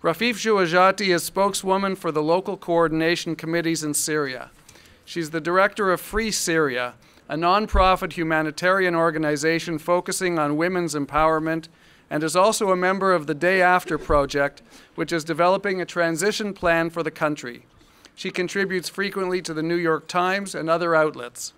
Rafif Jouejati is spokeswoman for the local coordination committees in Syria. She's the director of Free Syria, a nonprofit humanitarian organization focusing on women's empowerment, and is also a member of the Day After Project, which is developing a transition plan for the country. She contributes frequently to the New York Times and other outlets.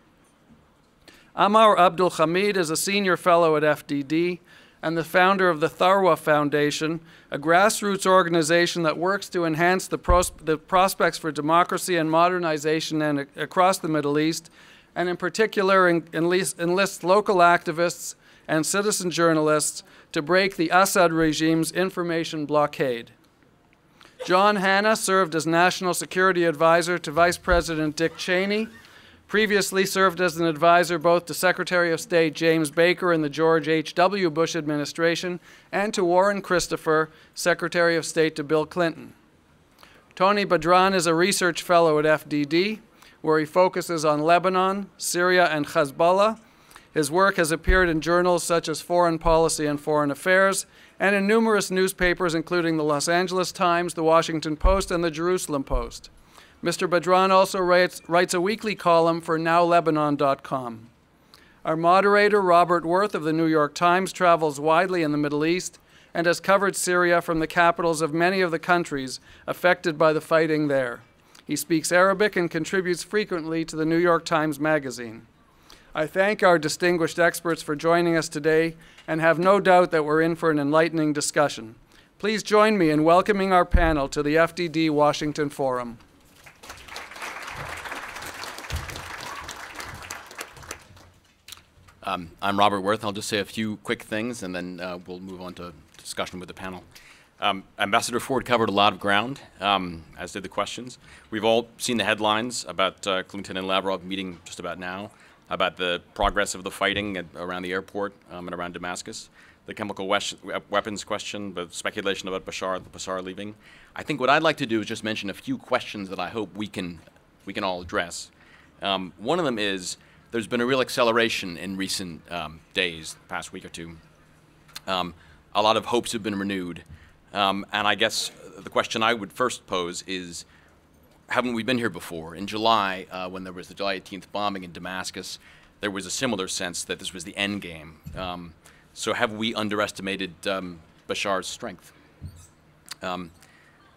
Ammar Abdulhamid is a senior fellow at FDD and the founder of the Tharwa Foundation, a grassroots organization that works to enhance the prospects for democracy and modernization across the Middle East, and in particular enlists local activists and citizen journalists to break the Assad regime's information blockade. John Hanna served as National Security Advisor to Vice President Dick Cheney, previously served as an advisor both to Secretary of State James Baker in the George H.W. Bush administration and to Warren Christopher, Secretary of State to Bill Clinton. Tony Badran is a research fellow at FDD, where he focuses on Lebanon, Syria, and Hezbollah. His work has appeared in journals such as Foreign Policy and Foreign Affairs, and in numerous newspapers including the Los Angeles Times, the Washington Post, and the Jerusalem Post. Mr. Badran also writes a weekly column for NowLebanon.com. Our moderator, Robert Worth of the New York Times, travels widely in the Middle East and has covered Syria from the capitals of many of the countries affected by the fighting there. He speaks Arabic and contributes frequently to the New York Times Magazine. I thank our distinguished experts for joining us today and have no doubt that we're in for an enlightening discussion. Please join me in welcoming our panel to the FDD Washington Forum. I'm Robert Worth. I'll just say a few quick things, and then we'll move on to discussion with the panel. Ambassador Ford covered a lot of ground, as did the questions. We've all seen the headlines about Clinton and Lavrov meeting just about now, about the progress of the fighting around the airport and around Damascus, the chemical weapons question, the speculation about Bashar leaving. I think what I'd like to do is just mention a few questions that I hope we can all address. One of them is, there's been a real acceleration in recent days, the past week or two. A lot of hopes have been renewed. And I guess the question I would first pose is, haven't we been here before? In July, when there was the July 18th bombing in Damascus, there was a similar sense that this was the end game. So have we underestimated Bashar's strength?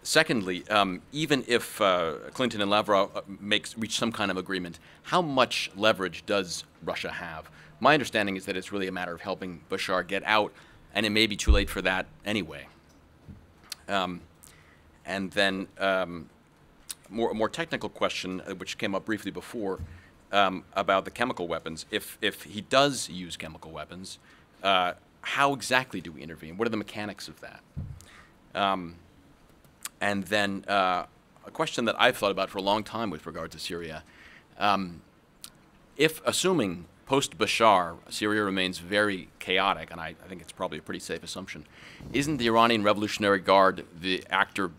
Secondly, even if Clinton and Lavrov reach some kind of agreement, how much leverage does Russia have? My understanding is that it's really a matter of helping Bashar get out, and it may be too late for that anyway. And then a more technical question, which came up briefly before, about the chemical weapons. If he does use chemical weapons, how exactly do we intervene? What are the mechanics of that? And then a question that I've thought about for a long time with regard to Syria. If, assuming post-Bashar, Syria remains very chaotic, and I think it's probably a pretty safe assumption, isn't the Iranian Revolutionary Guard the actor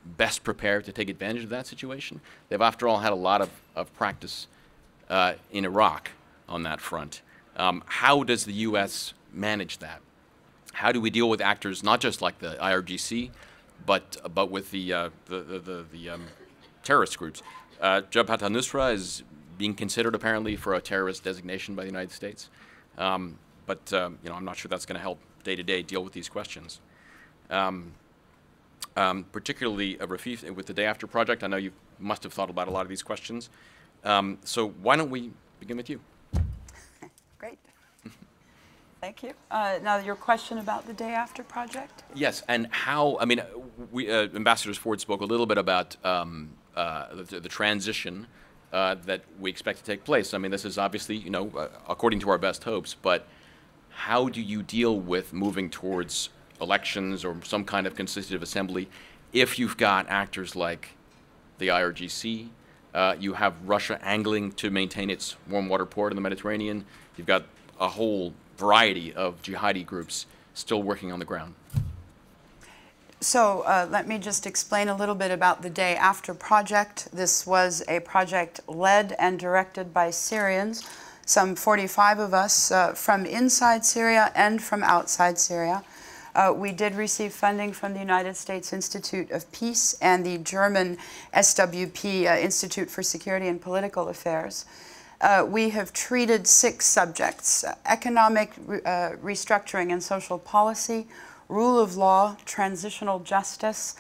best prepared to take advantage of that situation? They've, after all, had a lot of practice in Iraq on that front. How does the U.S. manage that? How do we deal with actors not just like the IRGC, but with the terrorist groups? Jabhat al-Nusra is being considered apparently for a terrorist designation by the United States, but you know, I'm not sure that's going to help day to day deal with these questions. Particularly Rafif with the Day After Project. I know you must have thought about a lot of these questions. So why don't we begin with you? Great. Thank you. Now, your question about the Day After Project? Yes, and how, I mean, Ambassador Ford spoke a little bit about the transition that we expect to take place. I mean, this is obviously, you know, according to our best hopes, but how do you deal with moving towards elections or some kind of constitutive assembly if you've got actors like the IRGC, you have Russia angling to maintain its warm water port in the Mediterranean, you've got a whole variety of jihadi groups still working on the ground? So let me just explain a little bit about the Day After Project. This was a project led and directed by Syrians, some 45 of us from inside Syria and from outside Syria. We did receive funding from the United States Institute of Peace and the German SWP, Institute for Security and Political Affairs. We have treated 6 subjects: economic restructuring and social policy, rule of law, transitional justice,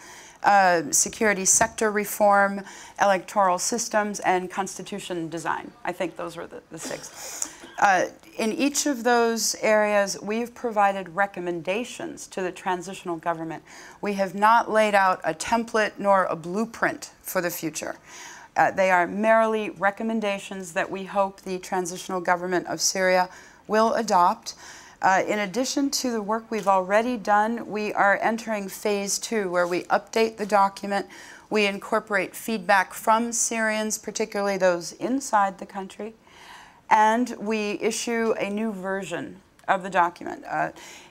security sector reform, electoral systems, and constitution design. I think those were the 6. In each of those areas, we've provided recommendations to the transitional government. We have not laid out a template nor a blueprint for the future. They are merely recommendations that we hope the transitional government of Syria will adopt. In addition to the work we've already done, we are entering phase 2, where we update the document. We incorporate feedback from Syrians, particularly those inside the country, and we issue a new version of the document.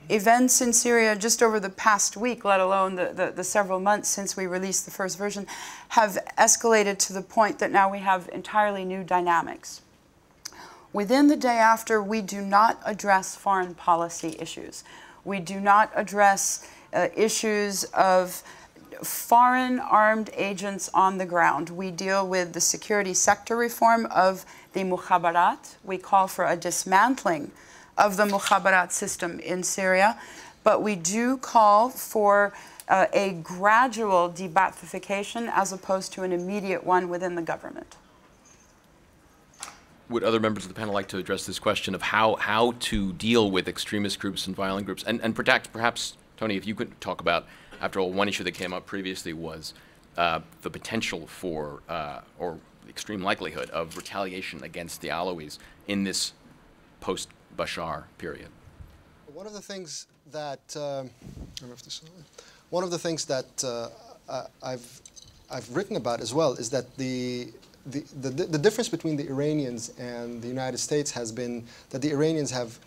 Events in Syria just over the past week, let alone the several months since we released the first version, have escalated to the point that now we have entirely new dynamics. Within the day after, we do not address foreign policy issues. We do not address issues of foreign armed agents on the ground. We deal with the security sector reform of the mukhabarat. We call for a dismantling of the mukhabarat system in Syria, but we do call for a gradual de-Baathification as opposed to an immediate one within the government. Would other members of the panel like to address this question of how to deal with extremist groups and violent groups? And perhaps, Tony, if you could talk about, after all, one issue that came up previously was the potential for, or extreme likelihood of retaliation against the Alawis in this post-Bashar period. One of the things that I've written about as well is that the difference between the Iranians and the United States has been that the Iranians have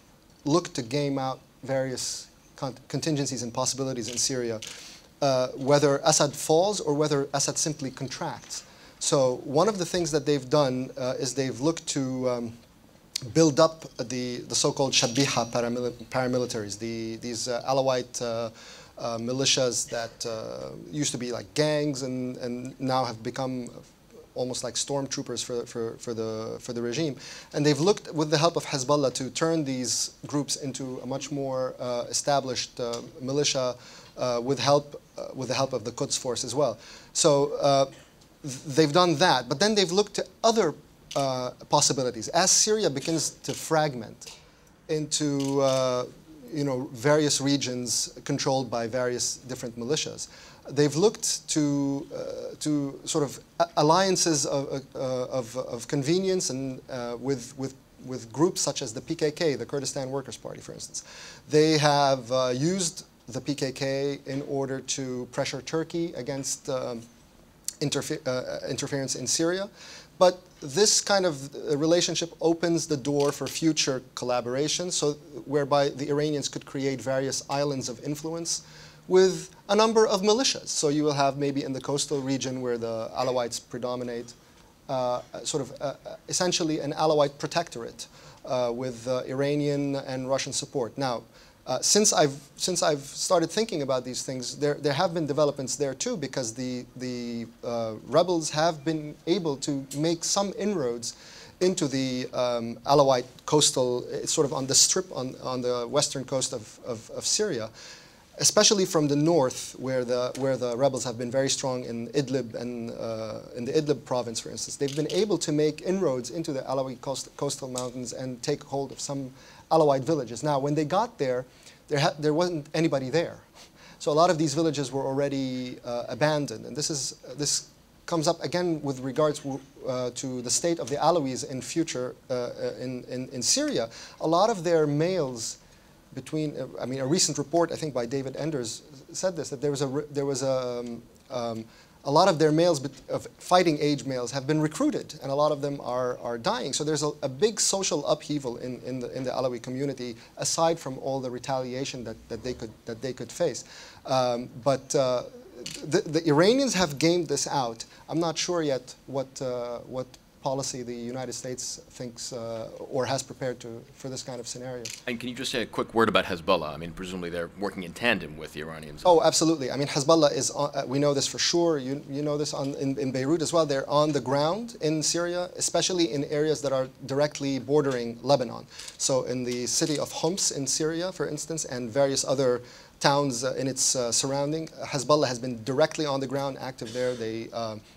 looked to game out various contingencies and possibilities in Syria, whether Assad falls or whether Assad simply contracts. So one of the things that they've done is they've looked to build up the so-called Shabiha paramilitaries, these Alawite militias that used to be like gangs and now have become almost like stormtroopers for the regime. And they've looked, with the help of Hezbollah, to turn these groups into a much more established militia with the help of the Quds force as well. So they've done that, but then they've looked to other possibilities. As Syria begins to fragment into various regions controlled by various different militias, they've looked to sort of alliances of convenience and with groups such as the PKK, the Kurdistan Workers' Party, for instance. They have used the PKK in order to pressure Turkey against interference in Syria. But this kind of relationship opens the door for future collaboration, so whereby the Iranians could create various islands of influence with a number of militias. So you will have maybe in the coastal region where the Alawites predominate, essentially an Alawite protectorate with Iranian and Russian support. Now, since I've started thinking about these things, there have been developments there too, because the rebels have been able to make some inroads into the Alawite coastal, sort of on the strip on the western coast of Syria, especially from the north, where the rebels have been very strong in Idlib and in the Idlib province, for instance. They've been able to make inroads into the Alawite coastal mountains and take hold of some Alawite villages. Now, when they got there, there wasn't anybody there. So a lot of these villages were already abandoned. And this comes up again with regards to the state of the Alawis in future in Syria. A lot of their males, a recent report, I think by David Enders, said this, that there was a lot of their males, of fighting age males, have been recruited, and a lot of them are dying. So there's a big social upheaval in the Alawi community, aside from all the retaliation that they could face. But the Iranians have gamed this out. I'm not sure yet what policy the United States thinks or has prepared for this kind of scenario. And can you just say a quick word about Hezbollah? I mean, presumably they're working in tandem with the Iranians. Oh, absolutely. I mean, Hezbollah is, we know this for sure. You know this in Beirut as well. They're on the ground in Syria, especially in areas that are directly bordering Lebanon. So in the city of Homs in Syria, for instance, and various other towns in its surrounding, Hezbollah has been directly on the ground, active there.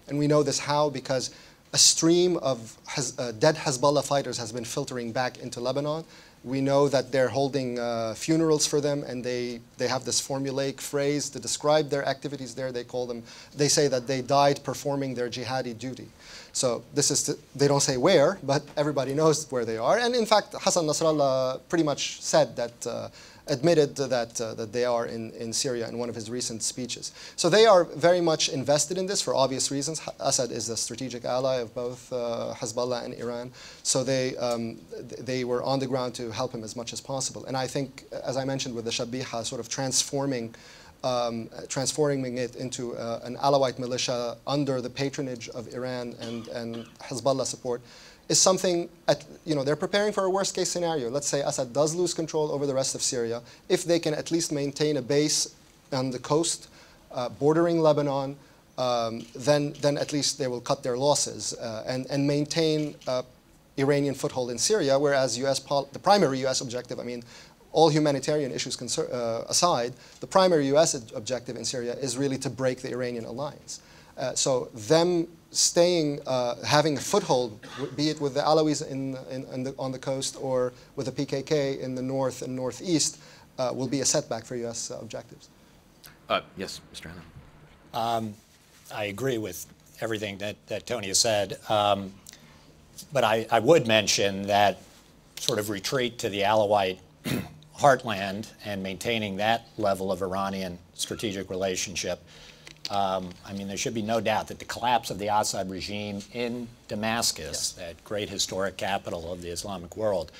And we know this how? Because a stream of dead Hezbollah fighters has been filtering back into Lebanon. We know that they're holding funerals for them, and they have this formulaic phrase to describe their activities there. They say that they died performing their jihadi duty. So this is, they don't say where, but everybody knows where they are. And in fact, Hassan Nasrallah pretty much said that, admitted that they are in Syria in one of his recent speeches. So they are very much invested in this for obvious reasons. Assad is a strategic ally of both Hezbollah and Iran. So they were on the ground to help him as much as possible. And I think, as I mentioned with the Shabiha, sort of transforming it into an Alawite militia under the patronage of Iran and Hezbollah support is something, they're preparing for a worst case scenario. Let's say Assad does lose control over the rest of Syria. If they can at least maintain a base on the coast bordering Lebanon, then at least they will cut their losses and maintain Iranian foothold in Syria, whereas the primary US objective, I mean, all humanitarian issues aside, the primary US objective in Syria is really to break the Iranian alliance. So them staying, having a foothold, be it with the Alawis on the coast or with the PKK in the north and northeast, will be a setback for US objectives. Yes, Mr. Hanna. I agree with everything that Tony has said, but I would mention that sort of retreat to the Alawite heartland and maintaining that level of Iranian strategic relationship. I mean, there should be no doubt that the collapse of the Assad regime in Damascus, that great historic capital of the Islamic world,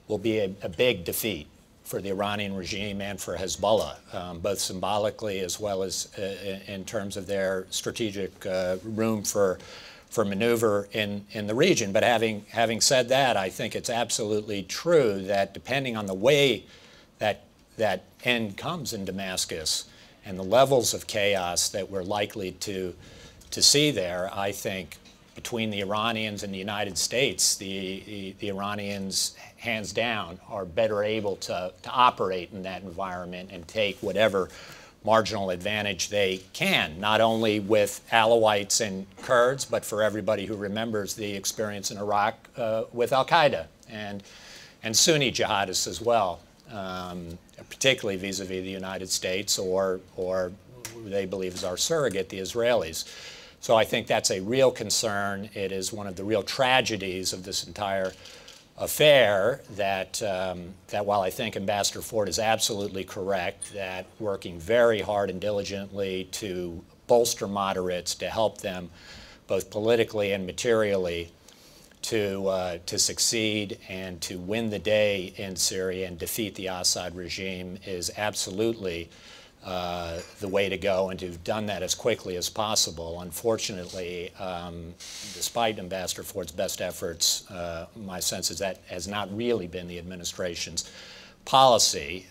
will be a big defeat for the Iranian regime and for Hezbollah, both symbolically as well as in terms of their strategic room for maneuver in the region. But having said that, I think it's absolutely true that depending on the way that end comes in Damascus, and the levels of chaos that we're likely to see there, I think between the Iranians and the United States, the Iranians, hands down, are better able to operate in that environment and take whatever marginal advantage they can, not only with Alawites and Kurds, but for everybody who remembers the experience in Iraq with al-Qaeda and Sunni jihadists as well. Particularly vis-a-vis the United States or who they believe is our surrogate, the Israelis. So I think that's a real concern. It is one of the real tragedies of this entire affair that while I think Ambassador Ford is absolutely correct that working very hard and diligently to bolster moderates, to help them both politically and materially to succeed and to win the day in Syria and defeat the Assad regime is absolutely the way to go, and to have done that as quickly as possible. Unfortunately, despite Ambassador Ford's best efforts, my sense is that has not really been the administration's policy,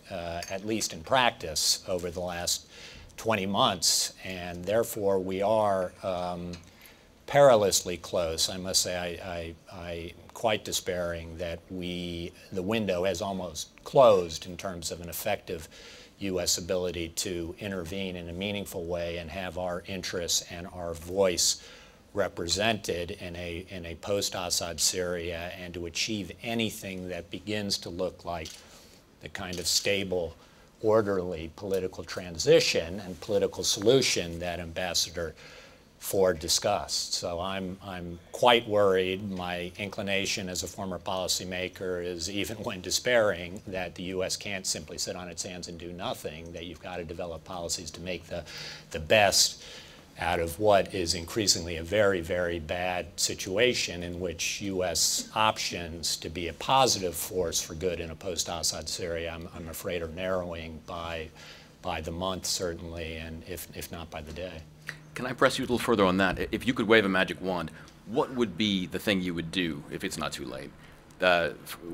at least in practice, over the last 20 months, and therefore we are perilously close. I must say I'm quite despairing that the window has almost closed in terms of an effective U.S. ability to intervene in a meaningful way and have our interests and our voice represented in a post-Assad Syria, and to achieve anything that begins to look like the kind of stable, orderly political transition and political solution that Ambassador Ford discussed. So I'm quite worried. My inclination as a former policymaker is, even when despairing, that the U.S. can't simply sit on its hands and do nothing, that you've got to develop policies to make the best out of what is increasingly a very, very bad situation, in which U.S. options to be a positive force for good in a post-Assad Syria, I'm afraid, are narrowing by the month, certainly, and if not by the day. Can I press you a little further on that? If you could wave a magic wand, what would be the thing you would do if it's not too late?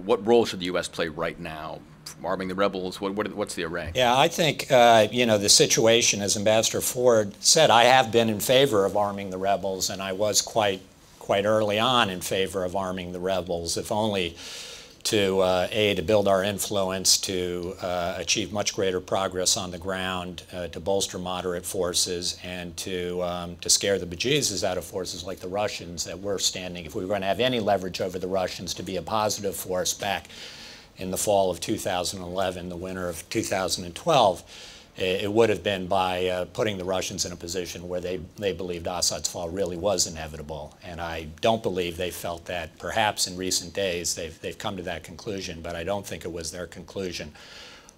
What role should the U.S. play right now? Arming the rebels? What's the array? Yeah, I think, you know, the situation, as Ambassador Ford said, I have been in favor of arming the rebels, and I was quite early on in favor of arming the rebels, if only to to build our influence, to achieve much greater progress on the ground, to bolster moderate forces, and to scare the bejesus out of forces like the Russians that were standing, if we were going to have any leverage over the Russians, to be a positive force back in the fall of 2011, the winter of 2012. It would have been by putting the Russians in a position where they believed Assad's fall really was inevitable. And I don't believe they felt that. Perhaps in recent days they've come to that conclusion, but I don't think it was their conclusion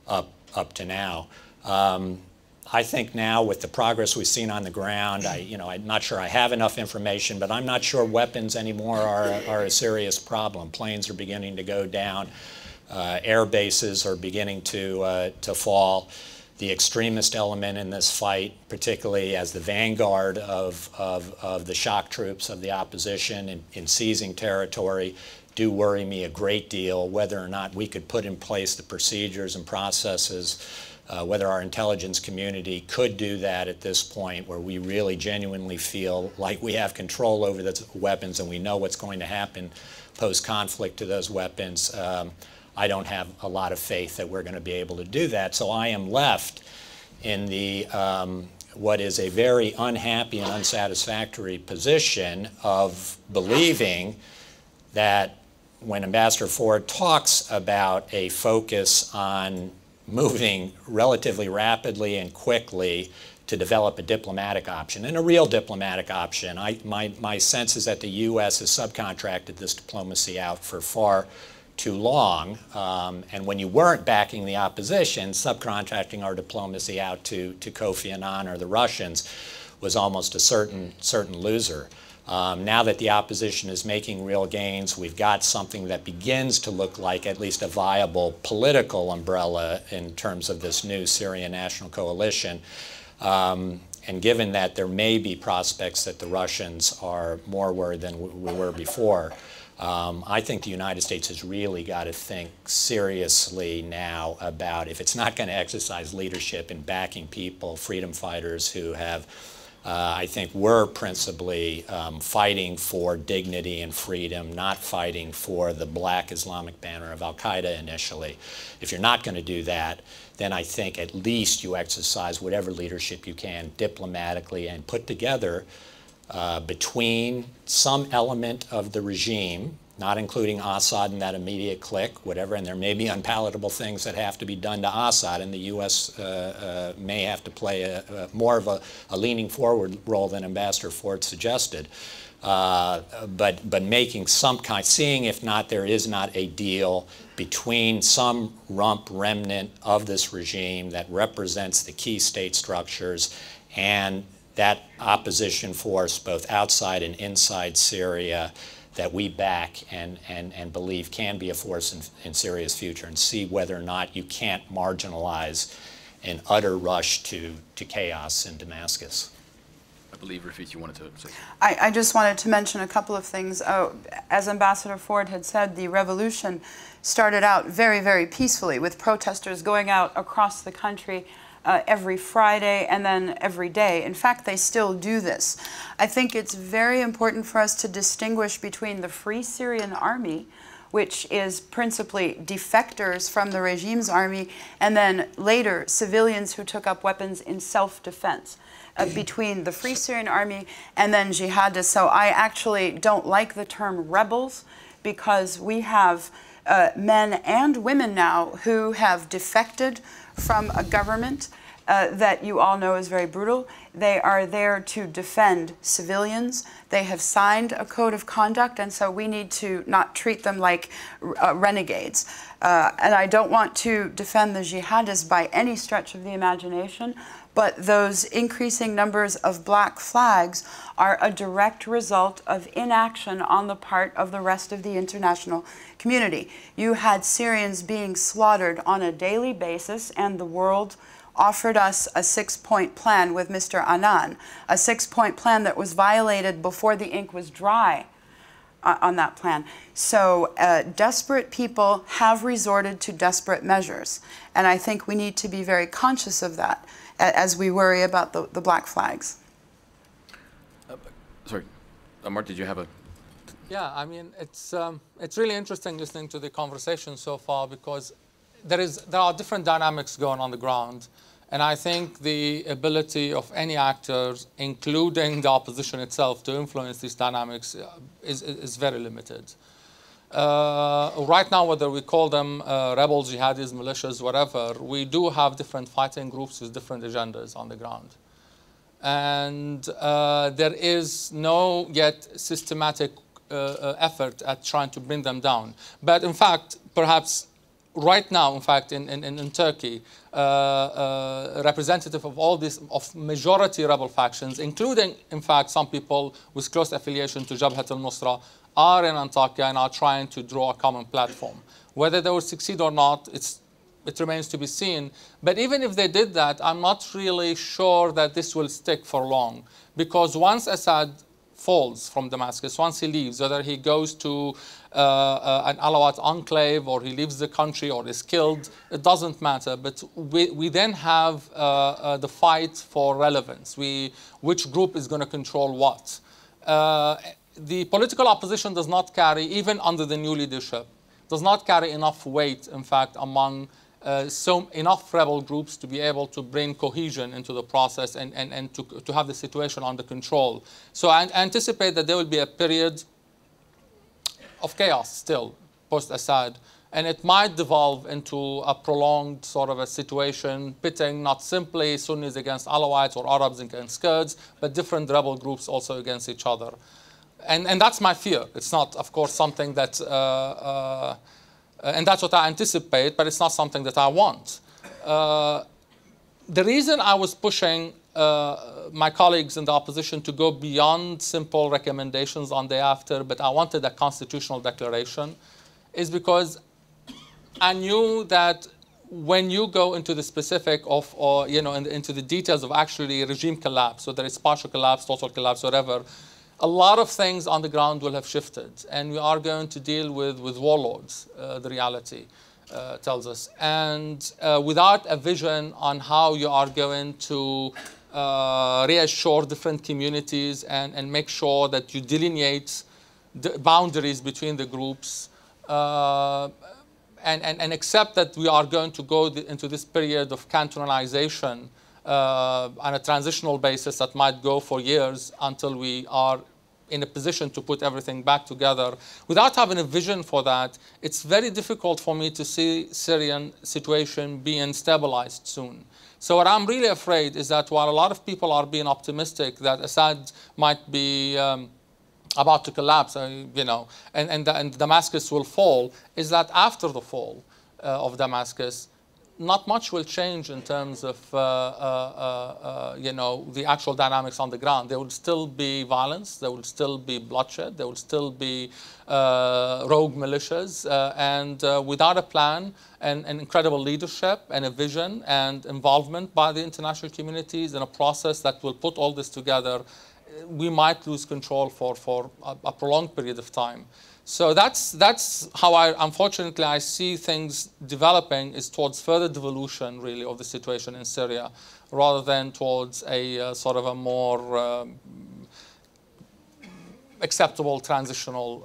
up to now. I think now with the progress we've seen on the ground, I'm not sure I have enough information, but I'm not sure weapons anymore are a serious problem. Planes are beginning to go down. Air bases are beginning to fall. The extremist element in this fight, particularly as the vanguard of the shock troops of the opposition in seizing territory, do worry me a great deal. Whether or not we could put in place the procedures and processes, whether our intelligence community could do that at this point, where we really genuinely feel like we have control over the weapons and we know what's going to happen post-conflict to those weapons. I don't have a lot of faith that we're going to be able to do that. So I am left in the what is a very unhappy and unsatisfactory position of believing that when Ambassador Ford talks about a focus on moving relatively rapidly and quickly to develop a diplomatic option, and a real diplomatic option, my sense is that the U.S. has subcontracted this diplomacy out for far too long, and when you weren't backing the opposition, subcontracting our diplomacy out to Kofi Annan or the Russians was almost a certain loser. Now that the opposition is making real gains, we've got something that begins to look like at least a viable political umbrella in terms of this new Syrian National Coalition. And given that there may be prospects that the Russians are more worried than we were before, I think the United States has really got to think seriously now about, if it's not going to exercise leadership in backing people, freedom fighters who have, I think, were principally fighting for dignity and freedom, not fighting for the black Islamic banner of al-Qaeda initially. If you're not going to do that, then I think at least you exercise whatever leadership you can diplomatically and put together between some element of the regime, not including Assad and that immediate clique, whatever, and there may be unpalatable things that have to be done to Assad, and the U.S. May have to play more of a leaning forward role than Ambassador Ford suggested. But making some kind, seeing if not there is not a deal between some remnant of this regime that represents the key state structures and that opposition force, both outside and inside Syria, that we back and believe can be a force in Syria's future, and see whether or not you can't marginalize an utter rush to chaos in Damascus. I believe, Rafif, you wanted to say something. I just wanted to mention a couple of things. As Ambassador Ford had said, the revolution started out very, very peacefully, with protesters going out across the country every Friday and then every day. In fact, they still do this. I think it's very important for us to distinguish between the Free Syrian Army, which is principally defectors from the regime's army, and then later civilians who took up weapons in self-defense. Between the Free Syrian Army and then jihadists. So I actually don't like the term rebels, because we have men and women now who have defected from a government that you all know is very brutal. They are there to defend civilians. They have signed a code of conduct, and so we need to not treat them like renegades. And I don't want to defend the jihadists by any stretch of the imagination, but those increasing numbers of black flags are a direct result of inaction on the part of the rest of the international community. You had Syrians being slaughtered on a daily basis, and the world offered us a 6-point plan with Mr. Annan, a 6-point plan that was violated before the ink was dry on that plan. So desperate people have resorted to desperate measures. And I think we need to be very conscious of that as we worry about the black flags. Sorry, Ammar, did you have a... Yeah, I mean, it's really interesting listening to the conversation so far, because there are different dynamics going on the ground. And I think the ability of any actors, including the opposition itself, to influence these dynamics is very limited. Right now, whether we call them rebels, jihadis, militias, whatever, we do have different fighting groups with different agendas on the ground. And there is no yet systematic effort at trying to bring them down. But in fact, perhaps right now, in fact, in Turkey, representative of all these, of majority rebel factions, including, in fact, some people with close affiliation to Jabhat al-Nusra, are in Antakya and are trying to draw a common platform. Whether they will succeed or not, it remains to be seen. But even if they did that, I'm not really sure that this will stick for long. Because once Assad falls from Damascus, once he leaves, whether he goes to an Alawite enclave or he leaves the country or is killed, it doesn't matter. But we then have the fight for relevance. Which group is going to control what? The political opposition does not carry, even under the new leadership, does not carry enough weight, in fact, among enough rebel groups to be able to bring cohesion into the process and to have the situation under control. So I anticipate that there will be a period of chaos still post-Assad, and it might devolve into a prolonged sort of a situation, pitting not simply Sunnis against Alawites or Arabs against Kurds, but different rebel groups also against each other. And that's my fear. It's not, of course, something that and that's what I anticipate, but it's not something that I want. The reason I was pushing my colleagues in the opposition to go beyond simple recommendations on day after, but I wanted a constitutional declaration, is because I knew that when you go into the specific of, or into the details of actually regime collapse, whether it's partial collapse, total collapse, whatever, a lot of things on the ground will have shifted, and we are going to deal with warlords, the reality tells us. And without a vision on how you are going to reassure different communities and make sure that you delineate the boundaries between the groups, and accept that we are going to go into this period of cantonalization on a transitional basis that might go for years until we are in a position to put everything back together. Without having a vision for that, it's very difficult for me to see Syrian situation being stabilized soon. So what I'm really afraid is that while a lot of people are being optimistic that Assad might be about to collapse, and Damascus will fall, is that after the fall of Damascus, not much will change in terms of the actual dynamics on the ground. There will still be violence, there will still be bloodshed, there will still be rogue militias, and without a plan and incredible leadership and a vision and involvement by the international communities in a process that will put all this together, we might lose control for a prolonged period of time. So that's how unfortunately I see things developing, is towards further devolution really of the situation in Syria, rather than towards a sort of a more acceptable transitional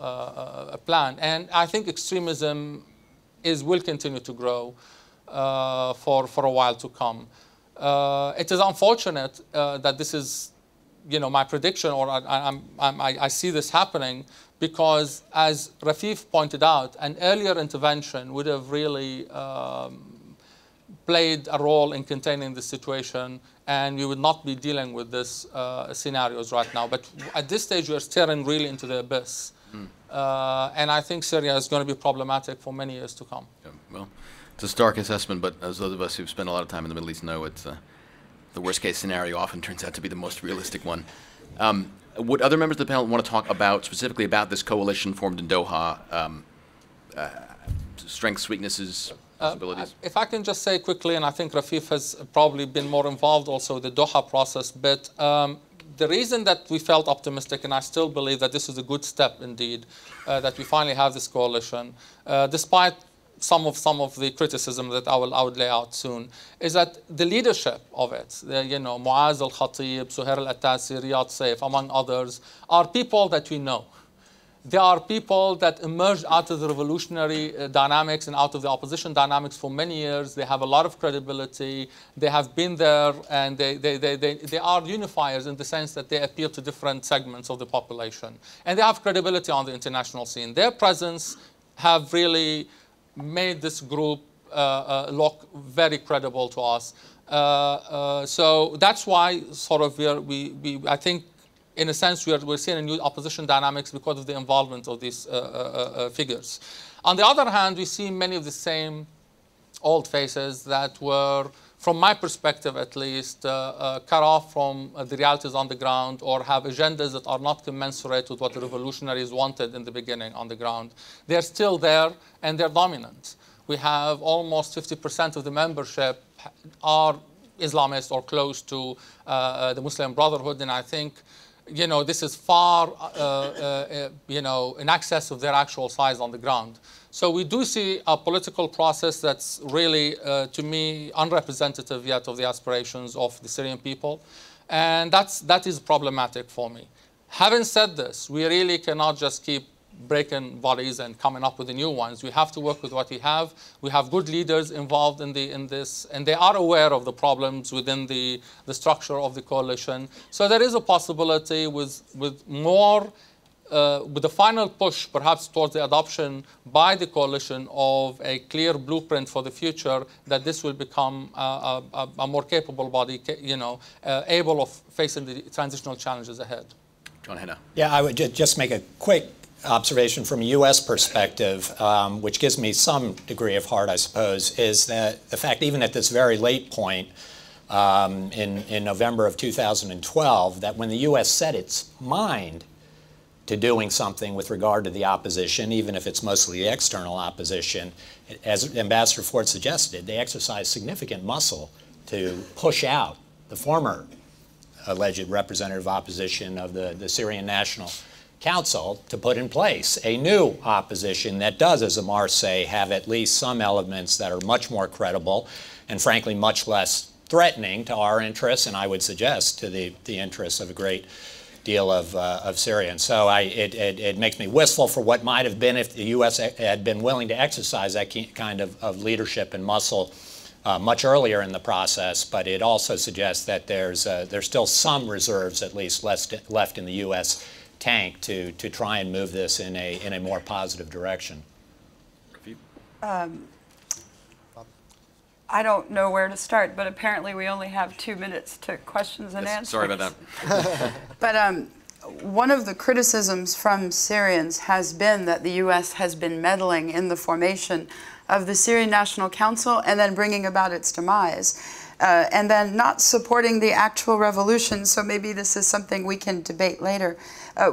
plan. And I think extremism will continue to grow for a while to come. It is unfortunate that this is, my prediction, or I see this happening, because as Rafif pointed out, an earlier intervention would have really played a role in containing the situation, and we would not be dealing with this scenarios right now. But at this stage, we are staring really into the abyss. And I think Syria is going to be problematic for many years to come. Yeah, well, it's a stark assessment, but as those of us who've spent a lot of time in the Middle East know, it's the worst case scenario often turns out to be the most realistic one. Would other members of the panel want to talk specifically about this coalition formed in Doha, strengths, weaknesses, possibilities? If I can just say quickly, and I think Rafif has probably been more involved also with the Doha process, but the reason that we felt optimistic, and I still believe that this is a good step indeed, that we finally have this coalition, despite some of the criticism that I would lay out soon, is that the leadership of it, Muaz al-Khatib, Suhair al-Attasi, Riyad Saif, among others, are people that we know. They are people that emerged out of the revolutionary dynamics and out of the opposition dynamics for many years. They have a lot of credibility. They have been there, and they are unifiers in the sense that they appeal to different segments of the population. And they have credibility on the international scene. Their presence have really made this group look very credible to us. So that's why sort of I think, in a sense, we're seeing a new opposition dynamics because of the involvement of these figures. On the other hand, we see many of the same old faces that were, from my perspective at least, cut off from the realities on the ground, or have agendas that are not commensurate with what the revolutionaries wanted in the beginning on the ground. They're still there, and they're dominant. We have almost 50% of the membership are Islamist or close to the Muslim Brotherhood, and I think this is far, in excess of their actual size on the ground. So we do see a political process that's really, to me, unrepresentative yet of the aspirations of the Syrian people. And that is problematic for me. Having said this, we really cannot just keep breaking bodies and coming up with the new ones. We have to work with what we have. We have good leaders involved in this, and they are aware of the problems within the structure of the coalition. So there is a possibility with more, with the final push perhaps towards the adoption by the coalition of a clear blueprint for the future, that this will become a more capable body, able of facing the transitional challenges ahead. John Hannah. Yeah, I would just make a quick observation from a U.S. perspective, which gives me some degree of heart, I suppose, is that the fact, even at this very late point in November of 2012, that when the U.S. set its mind to doing something with regard to the opposition, even if it's mostly the external opposition, as Ambassador Ford suggested, they exercised significant muscle to push out the former alleged representative opposition of the Syrian National Council to put in place a new opposition that does, as Ammar say, have at least some elements that are much more credible and, frankly, much less threatening to our interests, and I would suggest to the interests of a great deal of Syrians. So it makes me wistful for what might have been if the U.S. had been willing to exercise that kind of leadership and muscle much earlier in the process, but it also suggests that there's still some reserves, at least, left in the U.S. tank to try and move this in a more positive direction. I don't know where to start, but apparently we only have 2 minutes to questions and answers. Sorry about that. But one of the criticisms from Syrians has been that the U.S. has been meddling in the formation of the Syrian National Council and then bringing about its demise. And then not supporting the actual revolution, so maybe this is something we can debate later.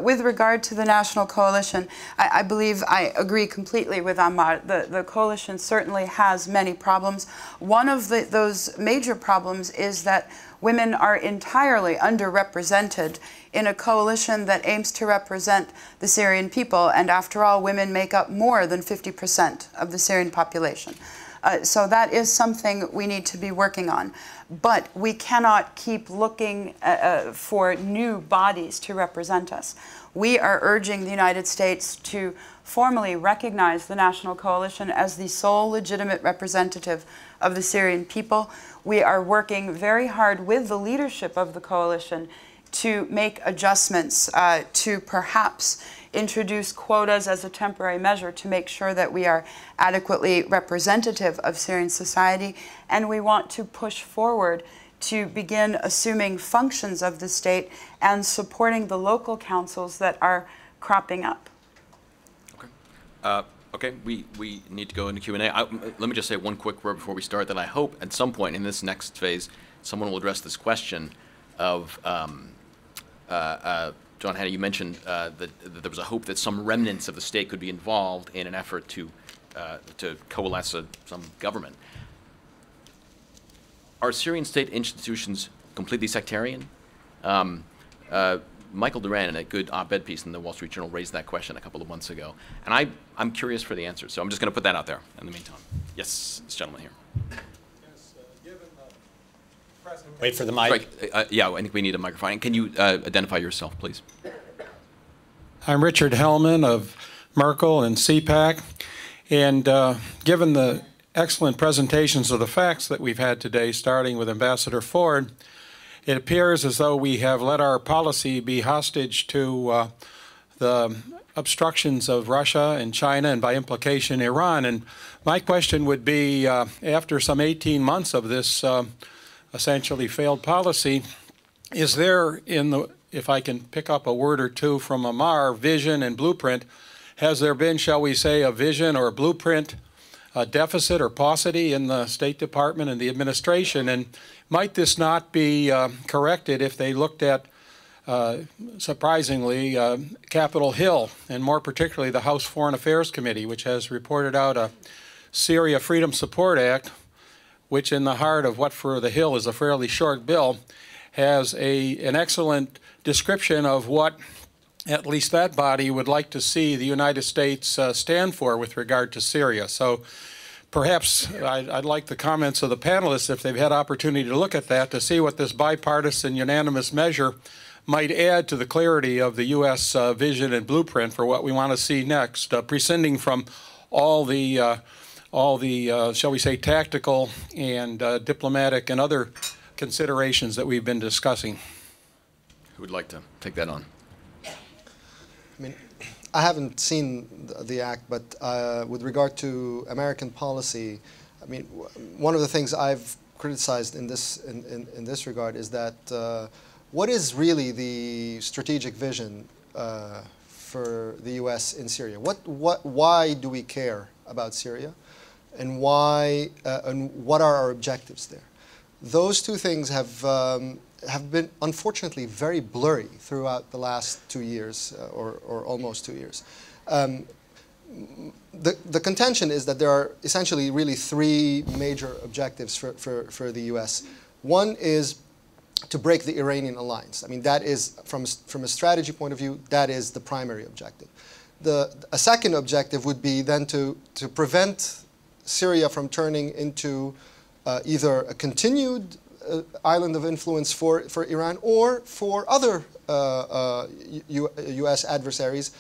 With regard to the National Coalition, I believe I agree completely with Ammar. The coalition certainly has many problems. One of those major problems is that women are entirely underrepresented in a coalition that aims to represent the Syrian people, and after all, women make up more than 50% of the Syrian population. So that is something we need to be working on. But we cannot keep looking for new bodies to represent us. We are urging the United States to formally recognize the National Coalition as the sole legitimate representative of the Syrian people. We are working very hard with the leadership of the coalition to make adjustments to perhaps introduce quotas as a temporary measure to make sure that we are adequately representative of Syrian society, and we want to push forward to begin assuming functions of the state and supporting the local councils that are cropping up. Okay. Okay, we need to go into Q&A. Let me just say one quick word before we start, that I hope at some point in this next phase someone will address this question of John Hannah, you mentioned that there was a hope that some remnants of the state could be involved in an effort to to coalesce some government. Are Syrian state institutions completely sectarian? Michael Duran, in a good op-ed piece in the Wall Street Journal, raised that question a couple of months ago. And I'm curious for the answer, so I'm just going to put that out there in the meantime. Yes, this gentleman here. Yes, given the present... Wait for the mic. Right, yeah, I think we need a microphone. And can you identify yourself, please? I'm Richard Hellman of Merkel and CPAC. And given the excellent presentations of the facts that we've had today, starting with Ambassador Ford, it appears as though we have let our policy be hostage to the obstructions of Russia and China, and by implication Iran. And my question would be, after some 18 months of this essentially failed policy, is there, if I can pick up a word or two from Ammar, vision and blueprint, has there been, shall we say, a vision or a blueprint, a deficit or paucity in the State Department and the administration? And might this not be corrected if they looked at, surprisingly, Capitol Hill, and more particularly the House Foreign Affairs Committee, which has reported out a Syria Freedom Support Act, which in the heart of what for the Hill is a fairly short bill, has an excellent description of what at least that body would like to see the United States stand for with regard to Syria. So perhaps I'd like the comments of the panelists, if they've had opportunity to look at that, to see what this bipartisan unanimous measure might add to the clarity of the U.S. Vision and blueprint for what we want to see next, prescinding from all the shall we say, tactical and diplomatic and other considerations that we've been discussing. Who would like to take that on? I mean, I haven't seen the act, but with regard to American policy, I mean, one of the things I've criticized in this regard is that what is really the strategic vision for the U.S. in Syria? Why do we care about Syria, and why and what are our objectives there? Those two things have been, unfortunately, very blurry throughout the last 2 years, or almost 2 years. The contention is that there are essentially really three major objectives for the U.S. One is to break the Iranian alliance. I mean, that is, from a strategy point of view, that is the primary objective. A second objective would be then to prevent Syria from turning into either a continued island of influence for Iran or for other U.S. adversaries,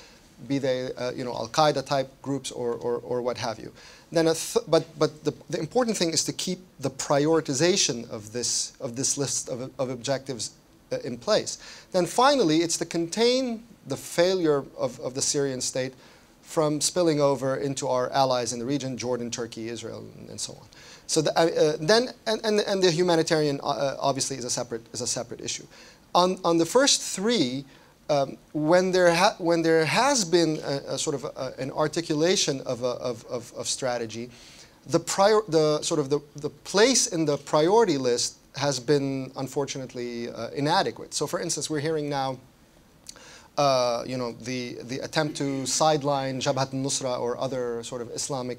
be they Al-Qaeda type groups or what have you. Then, but the important thing is to keep the prioritization of this list of objectives in place. Then finally, it's to contain the failure of the Syrian state from spilling over into our allies in the region, Jordan, Turkey, Israel, and so on. So the humanitarian obviously is a separate issue. On the first three, when there has been a sort of an articulation of strategy, the place in the priority list has been unfortunately inadequate. So, for instance, we're hearing now, the attempt to sideline Jabhat al-Nusra or other sort of Islamic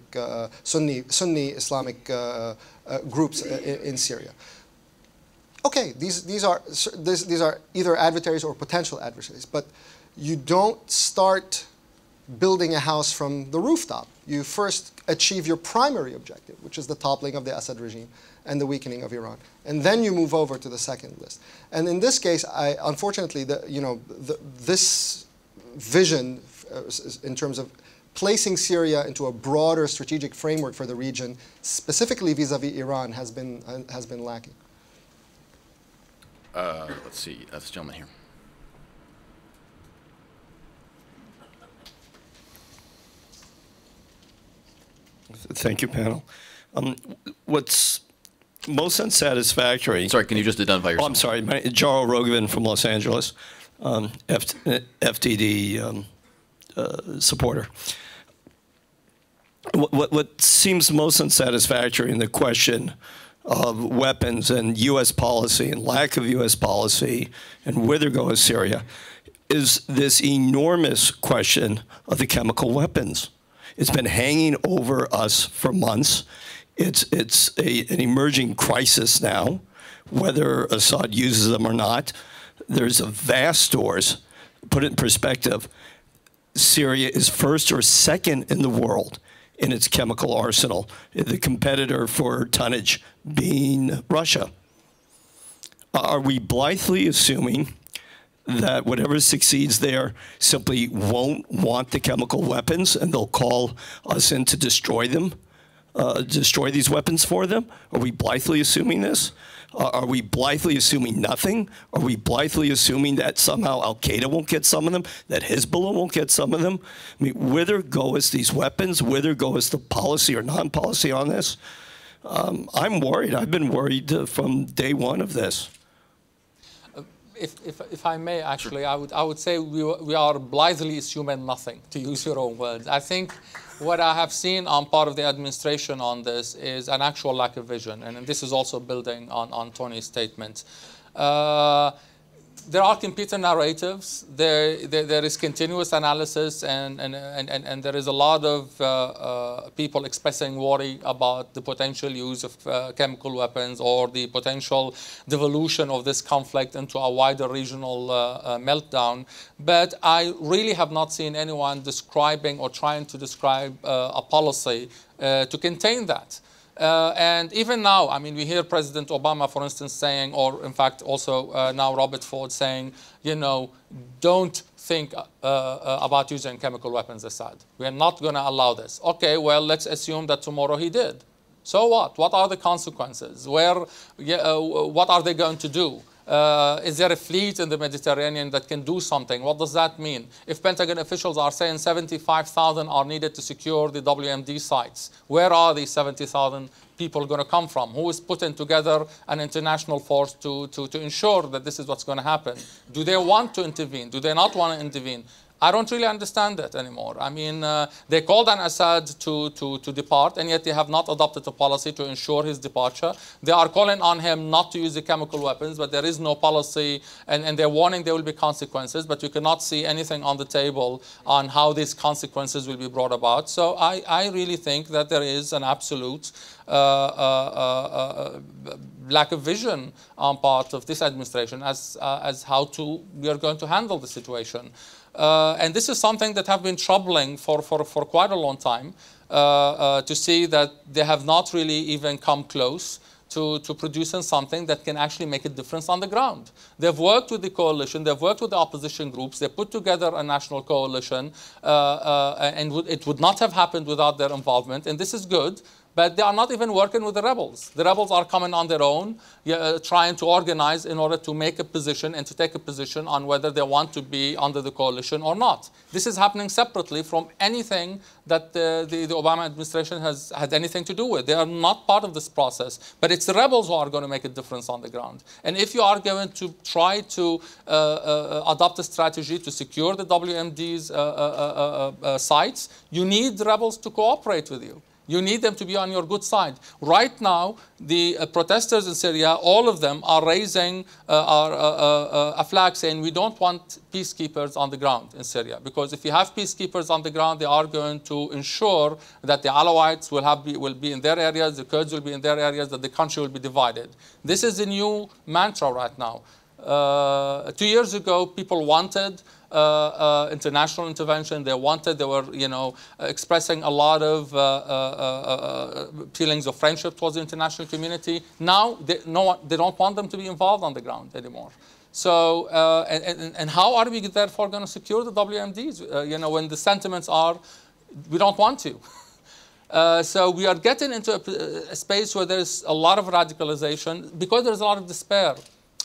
Sunni Islamic groups in Syria. Okay, these are either adversaries or potential adversaries, but you don't start building a house from the rooftop. You first achieve your primary objective, which is the toppling of the Assad regime and the weakening of Iran, and then you move over to the second list. And in this case, unfortunately, this vision in terms of placing Syria into a broader strategic framework for the region, specifically vis-a-vis Iran, has been lacking. Let's see, this gentleman here. Thank you, panel. What's most unsatisfactory... Sorry, can you just identify yourself? Oh, I'm sorry. Jarl Rogovan from Los Angeles, FTD supporter. What seems most unsatisfactory in the question of weapons and U.S. policy and lack of U.S. policy and where they're going with Syria is this enormous question of the chemical weapons. It's been hanging over us for months. It's an emerging crisis now, whether Assad uses them or not. There's a vast stores. Put it in perspective, Syria is first or second in the world in its chemical arsenal, the competitor for tonnage being Russia. Are we blithely assuming that whatever succeeds there simply won't want the chemical weapons and they'll call us in to destroy them, destroy these weapons for them? Are we blithely assuming this? Are we blithely assuming nothing? Are we blithely assuming that somehow Al-Qaeda won't get some of them, that Hezbollah won't get some of them? I mean, whither goes these weapons? Whither goes the policy or non-policy on this? I'm worried. I've been worried from day one of this. If I may, actually, I would say we are blithely assuming nothing, to use your own words. I think what I have seen on part of the administration on this is an actual lack of vision, and this is also building on Tony's statement. There are competing narratives. There is continuous analysis, and there is a lot of people expressing worry about the potential use of chemical weapons or the potential devolution of this conflict into a wider regional meltdown. But I really have not seen anyone describing or trying to describe a policy to contain that. And even now, I mean, we hear President Obama, for instance, saying, or in fact also now Robert Ford saying, you know, don't think about using chemical weapons, Assad. We are not going to allow this. Okay, well, let's assume that tomorrow he did. So what? What are the consequences? What are they going to do? Is there a fleet in the Mediterranean that can do something? What does that mean? If Pentagon officials are saying 75,000 are needed to secure the WMD sites, where are these 70,000 people going to come from? Who is putting together an international force to ensure that this is what's going to happen? Do they want to intervene? Do they not want to intervene? I don't really understand that anymore. I mean, they called on Assad to depart, and yet they have not adopted a policy to ensure his departure. They are calling on him not to use the chemical weapons, but there is no policy, and they're warning there will be consequences, but you cannot see anything on the table on how these consequences will be brought about. So I really think that there is an absolute lack of vision on part of this administration as how we are going to handle the situation. And this is something that have been troubling for quite a long time, to see that they have not really even come close to producing something that can actually make a difference on the ground. They've worked with the coalition, they've worked with the opposition groups, they put together a national coalition, and it would not have happened without their involvement, and this is good. But they are not even working with the rebels. The rebels are coming on their own, trying to organize in order to make a position and to take a position on whether they want to be under the coalition or not. This is happening separately from anything that the Obama administration has had anything to do with. They are not part of this process. But it's the rebels who are going to make a difference on the ground. And if you are going to try to adopt a strategy to secure the WMD's sites, you need the rebels to cooperate with you. You need them to be on your good side. Right now, the protesters in Syria, all of them are raising a flag saying we don't want peacekeepers on the ground in Syria. Because if you have peacekeepers on the ground, they are going to ensure that the Alawites will be in their areas, the Kurds will be in their areas, that the country will be divided. This is a new mantra right now. 2 years ago, people wanted international intervention. They were, expressing a lot of feelings of friendship towards the international community. Now, they don't want them to be involved on the ground anymore. So, and how are we therefore going to secure the WMDs? When the sentiments are, we don't want to. So we are getting into a space where there's a lot of radicalization because there's a lot of despair.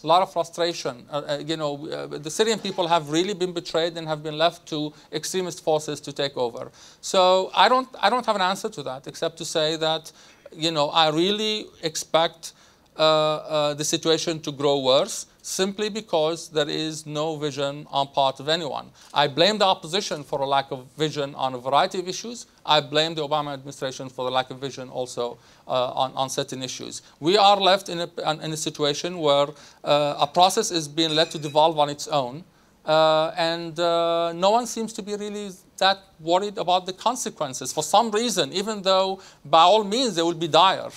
A lot of frustration. The Syrian people have really been betrayed and have been left to extremist forces to take over. So I don't have an answer to that except to say that, I really expect the situation to grow worse simply because there is no vision on part of anyone. I blame the opposition for a lack of vision on a variety of issues. I blame the Obama administration for the lack of vision also on certain issues. We are left in a situation where a process is being let to devolve on its own. and no one seems to be really that worried about the consequences for some reason, even though by all means they will be dire.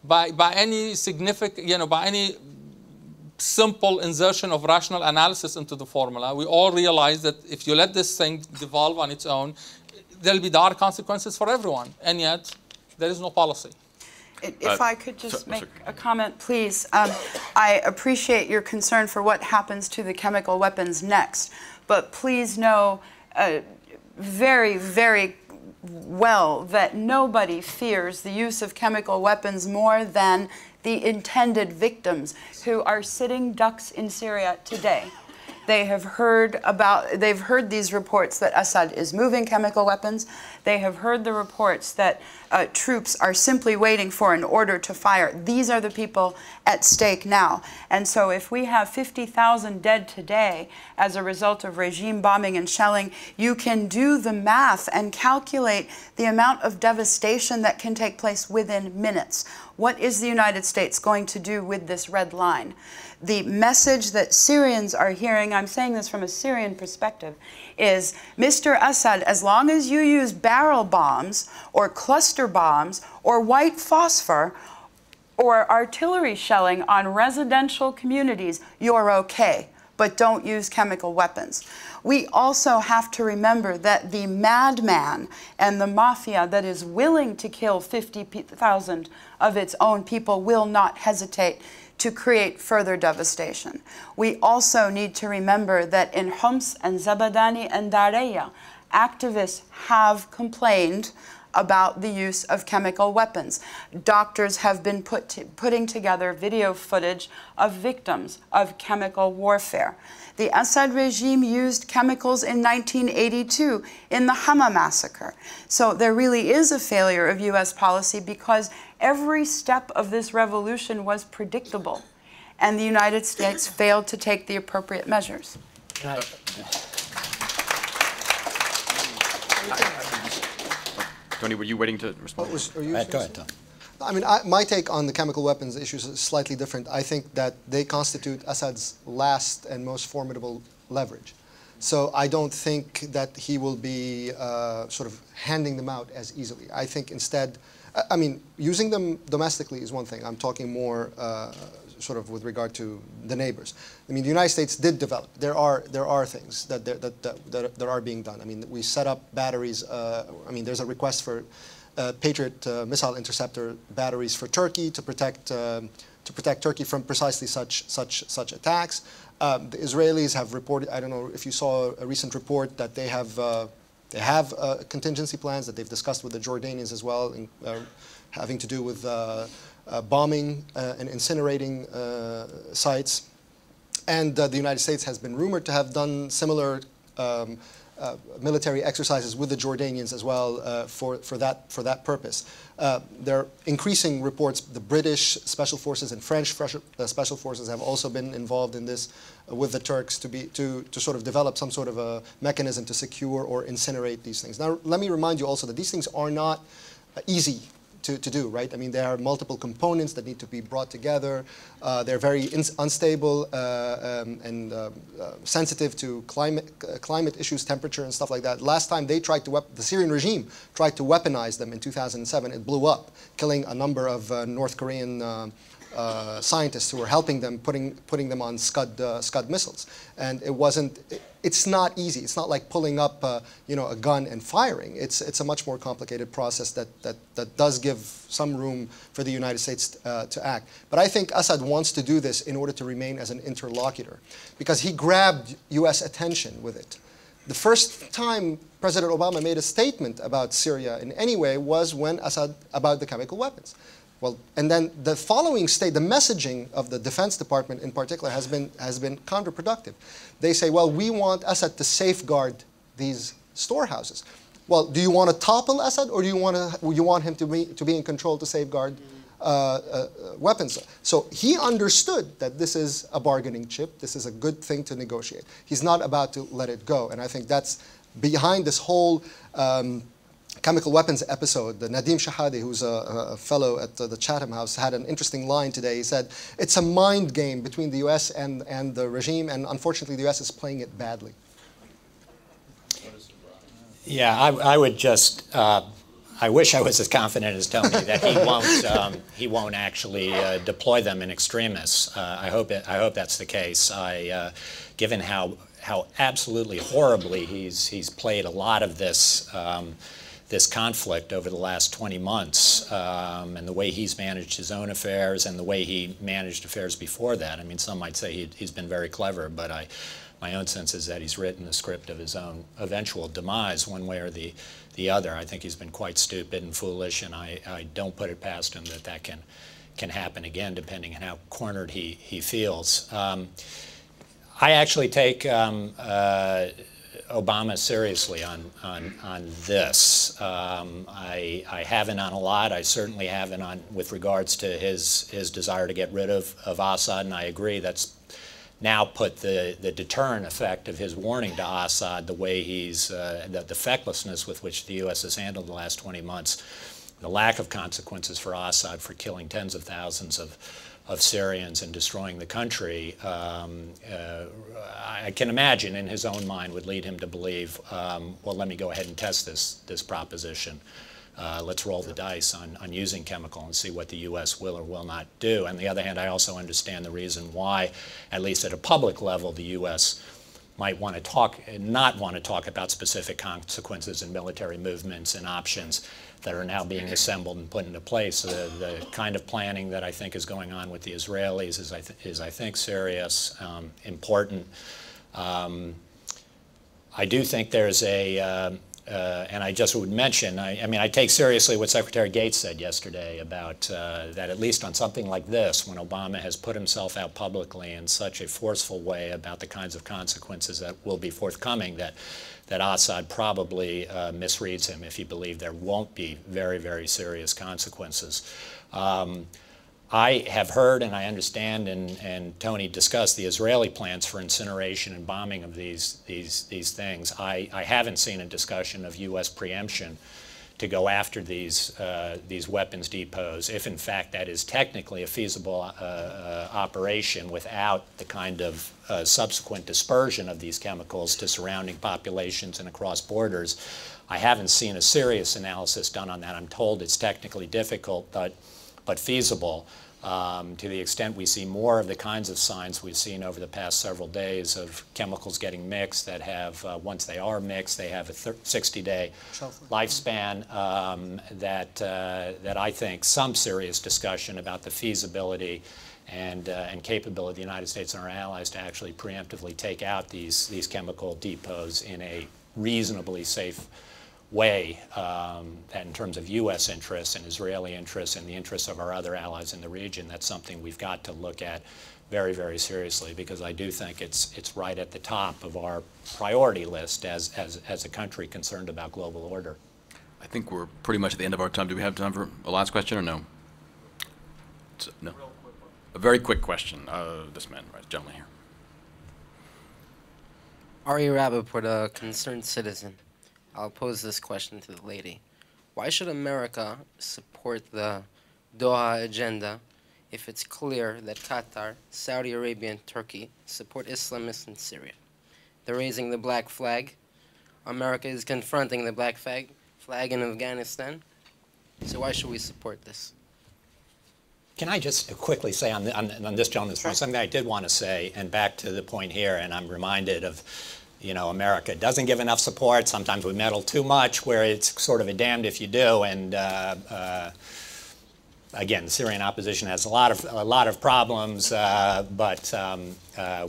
By any significant, by any simple insertion of rational analysis into the formula, we all realize that if you let this thing devolve on its own, there'll be dire consequences for everyone, and yet there is no policy. If I could just make a comment, please. I appreciate your concern for what happens to the chemical weapons next, but please know very, very well that nobody fears the use of chemical weapons more than the intended victims who are sitting ducks in Syria today. They have they've heard these reports that Assad is moving chemical weapons. They have heard the reports that troops are simply waiting for an order to fire. These are the people at stake now. And so if we have 50,000 dead today as a result of regime bombing and shelling, you can do the math and calculate the amount of devastation that can take place within minutes. What is the United States going to do with this red line? The message that Syrians are hearing, I'm saying this from a Syrian perspective, is, Mr. Assad, as long as you use barrel bombs or cluster bombs or white phosphor or artillery shelling on residential communities, you're okay, but don't use chemical weapons. We also have to remember that the madman and the mafia that is willing to kill 50,000 of its own people will not hesitate to create further devastation. We also need to remember that in Homs and Zabadani and Daraya, activists have complained about the use of chemical weapons. Doctors have been putting together video footage of victims of chemical warfare. The Assad regime used chemicals in 1982 in the Hama massacre. So there really is a failure of US policy because every step of this revolution was predictable, and the United States failed to take the appropriate measures. Tony, were you waiting to respond? Go ahead, Tom. I mean, my take on the chemical weapons issues is slightly different. I think that they constitute Assad's last and most formidable leverage. So I don't think that he will be sort of handing them out as easily. I think instead, I mean, using them domestically is one thing. I'm talking more sort of with regard to the neighbors. I mean, the United States did develop. There are things that are being done. I mean, we set up batteries. I mean, there's a request for Patriot missile interceptor batteries for Turkey to protect Turkey from precisely such attacks. The Israelis have reported. I don't know if you saw a recent report that they have contingency plans that they've discussed with the Jordanians as well, having to do with bombing and incinerating sites. And the United States has been rumored to have done similar military exercises with the Jordanians as well for that purpose. There are increasing reports. The British Special Forces and French Special Forces have also been involved in this with the Turks to sort of develop some sort of a mechanism to secure or incinerate these things. Now, let me remind you also that these things are not easy to do, right? I mean, there are multiple components that need to be brought together. They're very unstable and sensitive to climate issues, temperature, and stuff like that. Last time they tried to, the Syrian regime tried to weaponize them in 2007. It blew up, killing a number of North Korean scientists who were helping them, putting them on Scud missiles. And it's not easy. It's not like pulling up a gun and firing. It's a much more complicated process that does give some room for the United States to act. But I think Assad wants to do this in order to remain as an interlocutor, because he grabbed US attention with it. The first time President Obama made a statement about Syria in any way was when about the chemical weapons. Well, and then the following the messaging of the Defense Department in particular has been counterproductive. They say, well, we want Assad to safeguard these storehouses. Well, do you want to topple Assad, or do you want him to be in control to safeguard weapons? So he understood that this is a bargaining chip. This is a good thing to negotiate. He's not about to let it go, and I think that's behind this whole chemical weapons episode. The Nadim Shahadi, who's a fellow at the Chatham House, had an interesting line today. He said, it's a mind game between the U.S. and the regime, and unfortunately the U.S. is playing it badly. Yeah, I would just, I wish I was as confident as Tony that he won't actually deploy them in extremis. I hope that's the case. Given how absolutely horribly he's played a lot of this this conflict over the last 20 months, and the way he's managed his own affairs and the way he managed affairs before that. I mean, some might say he's been very clever, but my own sense is that he's written the script of his own eventual demise one way or the other. I think he's been quite stupid and foolish, and I don't put it past him that can happen again, depending on how cornered he feels. I actually take Obama seriously on this. I haven't on a lot. I certainly haven't on with regards to his desire to get rid of Assad, and I agree that's now put the deterrent effect of his warning to Assad, the way he's, the fecklessness with which the U.S. has handled the last 20 months, the lack of consequences for Assad for killing tens of thousands of Syrians and destroying the country, I can imagine in his own mind would lead him to believe, well, let me go ahead and test this proposition. Let's roll the dice on using chemical and see what the U.S. will or will not do. On the other hand, I also understand the reason why, at least at a public level, the U.S. might want to not want to talk about specific consequences and military movements and options that are now being assembled and put into place. So the kind of planning that I think is going on with the Israelis is I think serious, important. I do think there's and I just would mention, I mean, I take seriously what Secretary Gates said yesterday about that at least on something like this, when Obama has put himself out publicly in such a forceful way about the kinds of consequences that will be forthcoming, that Assad probably misreads him if he believed there won't be very, very serious consequences. I have heard and I understand, and Tony discussed the Israeli plans for incineration and bombing of these things. I haven't seen a discussion of U.S. preemption to go after these weapons depots, if in fact that is technically a feasible operation without the kind of subsequent dispersion of these chemicals to surrounding populations and across borders. I haven't seen a serious analysis done on that. I'm told it's technically difficult, but feasible. To the extent we see more of the kinds of signs we've seen over the past several days of chemicals getting mixed that have, once they are mixed, they have a 60-day lifespan, that I think some serious discussion about the feasibility and capability of the United States and our allies to actually preemptively take out these chemical depots in a reasonably safe way, that in terms of U.S. interests and Israeli interests and the interests of our other allies in the region, that's something we've got to look at very, very seriously, because I do think it's right at the top of our priority list as a country concerned about global order. I think we're pretty much at the end of our time. Do we have time for a last question or no? No. A very quick question. This man, right, gentleman here. Ari Rappaport, a concerned citizen. I'll pose this question to the lady. Why should America support the Doha agenda if it's clear that Qatar, Saudi Arabia, and Turkey support Islamists in Syria? They're raising the black flag. America is confronting the black flag in Afghanistan. So why should we support this? Can I just quickly say on this gentleman's point, something I did want to say, and back to the point here, and I'm reminded of, you know, America doesn't give enough support. Sometimes we meddle too much, where it's sort of a damned if you do. And again, the Syrian opposition has a lot of problems, but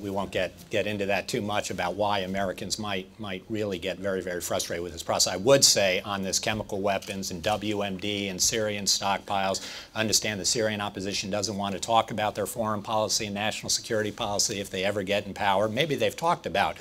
we won't get into that too much about why Americans might really get very, very frustrated with this process. I would say on this chemical weapons and WMD and Syrian stockpiles, I understand the Syrian opposition doesn't want to talk about their foreign policy and national security policy if they ever get in power. Maybe they've talked about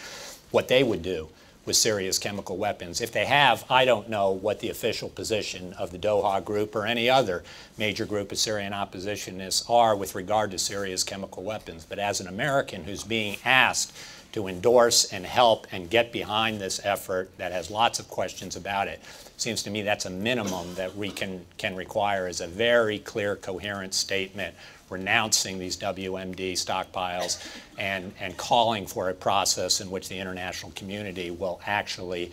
what they would do with Syria's chemical weapons. If they have, I don't know what the official position of the Doha Group or any other major group of Syrian oppositionists are with regard to Syria's chemical weapons. But as an American who's being asked to endorse and help and get behind this effort that has lots of questions about it. Seems to me that's a minimum that we can require as a very clear, coherent statement renouncing these WMD stockpiles and calling for a process in which the international community will actually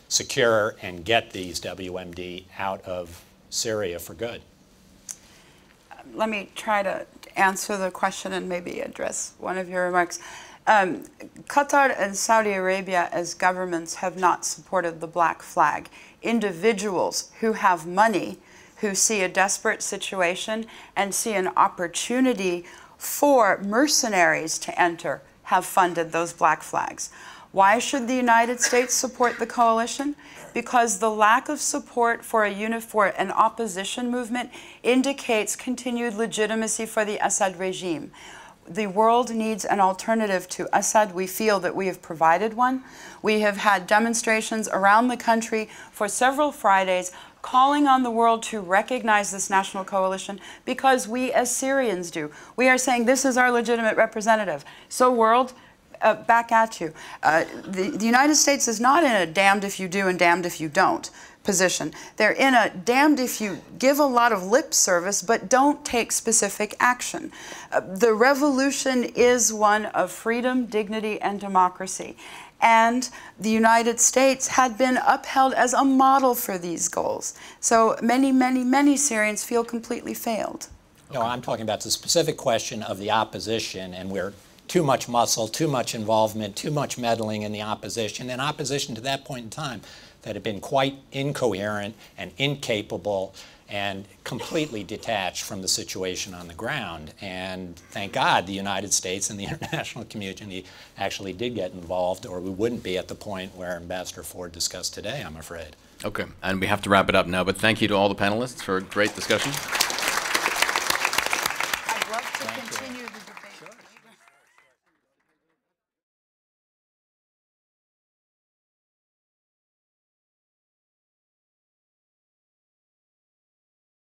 secure and get these WMD out of Syria for good. Let me try to answer the question and maybe address one of your remarks. Qatar and Saudi Arabia as governments have not supported the black flag. Individuals who have money, who see a desperate situation and see an opportunity for mercenaries to enter, have funded those black flags. Why should the United States support the coalition? Because the lack of support for an opposition movement indicates continued legitimacy for the Assad regime. The world needs an alternative to Assad. We feel that we have provided one. We have had demonstrations around the country for several Fridays calling on the world to recognize this national coalition because we as Syrians do. We are saying this is our legitimate representative. So world, back at you. The United States is not in a damned if you do and damned if you don't position. They're in a damned if you give a lot of lip service but don't take specific action. The revolution is one of freedom, dignity, and democracy. And the United States had been upheld as a model for these goals. So many, many, many Syrians feel completely failed. No, I'm talking about the specific question of the opposition, and we're too much muscle, too much involvement, too much meddling in the opposition, and opposition to that point in time that had been quite incoherent and incapable and completely detached from the situation on the ground. And thank God the United States and the international community actually did get involved, or we wouldn't be at the point where Ambassador Ford discussed today, I'm afraid. Okay, and we have to wrap it up now, but thank you to all the panelists for a great discussion.